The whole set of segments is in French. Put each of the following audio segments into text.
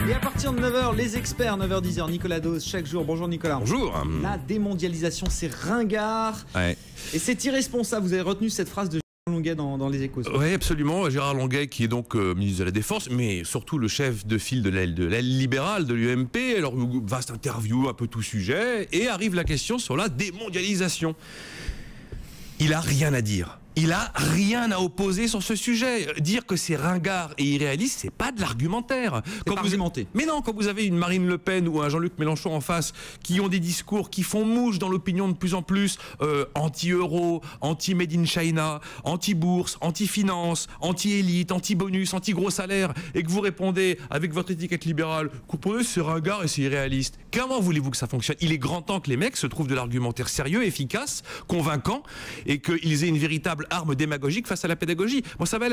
Et à partir de 9h, les experts, 9h-10h, Nicolas Dose, chaque jour. Bonjour Nicolas. Bonjour. La démondialisation, c'est ringard. Ouais. Et c'est irresponsable. Vous avez retenu cette phrase de Gérard Longuet dans les Échos. Oui, absolument. Gérard Longuet, qui est donc ministre de la Défense, mais surtout le chef de file de l'aile libérale de l'UMP. Alors, vaste interview, un peu tout sujet. Et arrive la question sur la démondialisation. Il a rien à dire. Il a rien à opposer sur ce sujet. Dire que c'est ringard et irréaliste, c'est pas de l'argumentaire. Mais non, quand vous avez une Marine Le Pen ou un Jean-Luc Mélenchon en face qui ont des discours qui font mouche dans l'opinion de plus en plus, anti-euro, anti-made in China, anti-bourse, anti-finance, anti-élite, anti-bonus, anti-gros salaire, et que vous répondez avec votre étiquette libérale, comprenez, c'est ringard et c'est irréaliste. Comment voulez-vous que ça fonctionne? Il est grand temps que les mecs se trouvent de l'argumentaire sérieux, efficace, convaincant, et qu'ils aient une véritable arme démagogique face à la pédagogie. Moi, ça va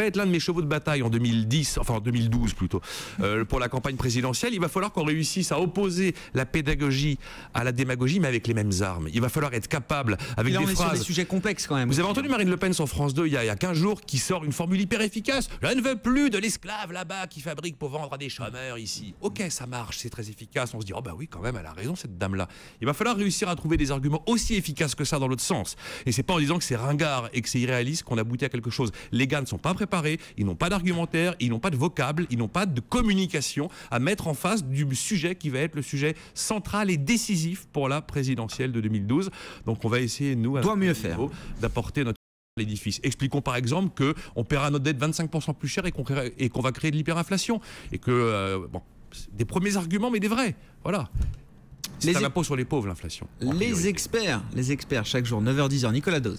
être l'un de mes chevaux de bataille en 2010, enfin en 2012 plutôt, pour la campagne présidentielle. Il va falloir qu'on réussisse à opposer la pédagogie à la démagogie, mais avec les mêmes armes. Il va falloir être capable, avec des phrases... sur des sujets complexes quand même. Vous avez entendu Marine Le Pen sur France 2 il y a 15 jours qui sort une formule hyper efficace. Je ne veux plus de l'esclave là-bas qui fabrique pour vendre à des chômeurs ici. Ok, ça marche, c'est très efficace. On se dit, oh bah oui, quand même, elle a raison cette dame-là. Il va falloir réussir à trouver des arguments aussi efficaces que ça dans l'autre sens. Et c'est pas en disant que c'est ringard et que c'est irréaliste qu'on aboutit à quelque chose. Les gars ne sont pas préparés, ils n'ont pas d'argumentaire, ils n'ont pas de vocable, ils n'ont pas de communication à mettre en face du sujet qui va être le sujet central et décisif pour la présidentielle de 2012. Donc on va essayer, nous, d'apporter notre l'édifice. Expliquons par exemple qu'on paiera notre dette 25% plus cher et qu'on va créer de l'hyperinflation. Et que, bon, des premiers arguments, mais des vrais. Voilà. C'est un impôt sur les pauvres, l'inflation. Les experts, chaque jour, 9h-10h, Nicolas Dose.